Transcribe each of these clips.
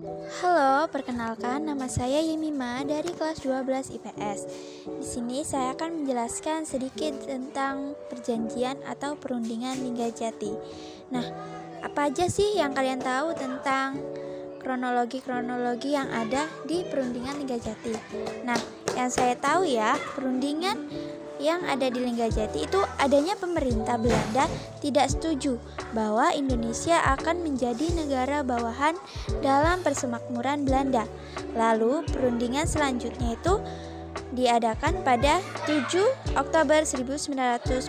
Halo, perkenalkan nama saya Yemima dari kelas 12 IPS. Di sini saya akan menjelaskan sedikit tentang perjanjian atau perundingan Linggajati. Nah, apa aja sih yang kalian tahu tentang kronologi-kronologi yang ada di perundingan Linggajati? Nah, yang saya tahu ya, perundingan yang ada di Linggajati itu adanya pemerintah Belanda tidak setuju bahwa Indonesia akan menjadi negara bawahan dalam persemakmuran Belanda. Lalu perundingan selanjutnya itu diadakan pada 7 Oktober 1946.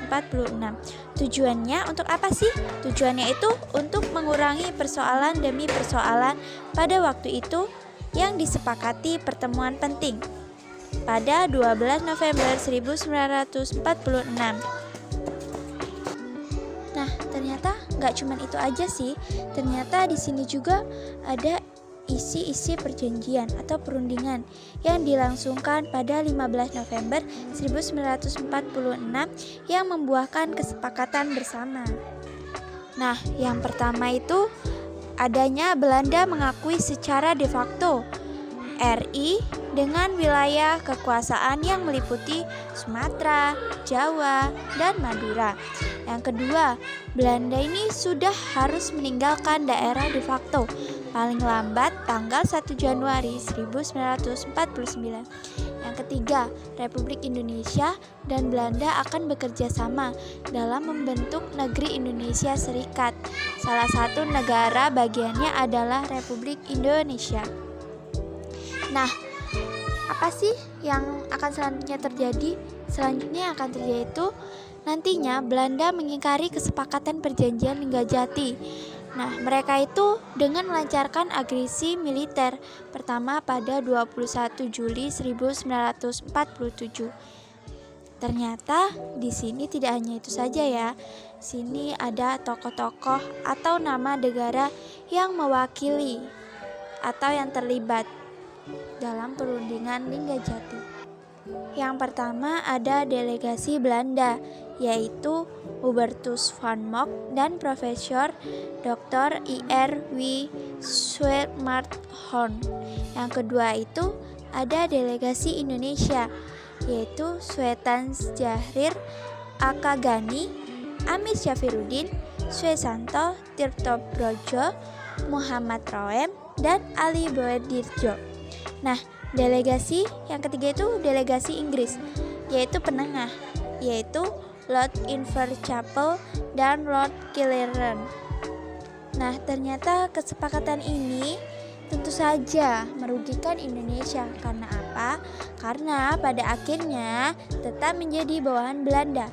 Tujuannya untuk apa sih? Tujuannya itu untuk mengurangi persoalan demi persoalan pada waktu itu yang disepakati pertemuan penting pada 12 November 1946. Nah, ternyata nggak cuma itu aja sih. Ternyata di sini juga ada isi-isi perjanjian atau perundingan yang dilangsungkan pada 15 November 1946 yang membuahkan kesepakatan bersama. Nah, yang pertama itu adanya Belanda mengakui secara de facto RI dengan wilayah kekuasaan yang meliputi Sumatera, Jawa, dan Madura. Yang kedua, Belanda ini sudah harus meninggalkan daerah de facto paling lambat tanggal 1 Januari 1949. Yang ketiga, Republik Indonesia dan Belanda akan bekerja sama dalam membentuk negeri Indonesia Serikat. Salah satu negara bagiannya adalah Republik Indonesia. Nah, apa sih yang akan selanjutnya terjadi? Selanjutnya yang akan terjadi itu nantinya Belanda mengingkari kesepakatan perjanjian Linggajati. Nah, mereka itu dengan melancarkan agresi militer pertama pada 21 Juli 1947. Ternyata di sini tidak hanya itu saja ya. Sini ada tokoh-tokoh atau nama negara yang mewakili atau yang terlibat dalam perundingan Linggajati. Yang pertama ada delegasi Belanda, yaitu Hubertus van Mock dan Profesor Dr. Ir.W. Swartmarthoorn. Yang kedua itu ada delegasi Indonesia, yaitu Swetan Zahrir Akagani, Amir Syafruddin, Swesanto Tirtobrojo, Muhammad Roem, dan Ali Boedirjo. Nah, delegasi yang ketiga itu delegasi Inggris, yaitu penengah, yaitu Lord Inverchapel dan Lord Killearn. Nah, ternyata kesepakatan ini tentu saja merugikan Indonesia. Karena apa? Karena pada akhirnya tetap menjadi bawahan Belanda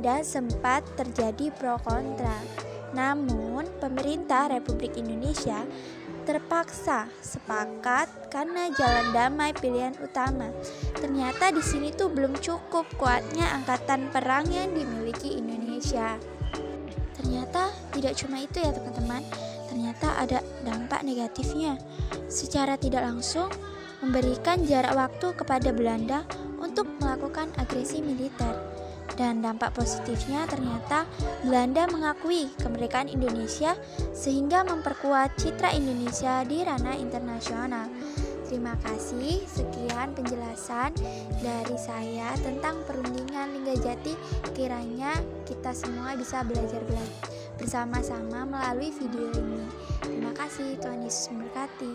dan sempat terjadi pro kontra. Namun, pemerintah Republik Indonesia terpaksa sepakat karena jalan damai pilihan utama. Ternyata di sini tuh belum cukup kuatnya angkatan perang yang dimiliki Indonesia. Ternyata tidak cuma itu ya teman-teman. Ternyata ada dampak negatifnya. Secara tidak langsung memberikan jarak waktu kepada Belanda untuk melakukan agresi militer. Dan dampak positifnya ternyata Belanda mengakui kemerdekaan Indonesia sehingga memperkuat citra Indonesia di ranah internasional. Terima kasih, sekian penjelasan dari saya tentang perundingan Linggajati. Kiranya kita semua bisa belajar bersama-sama melalui video ini. Terima kasih, Tuhan Yesus memberkati.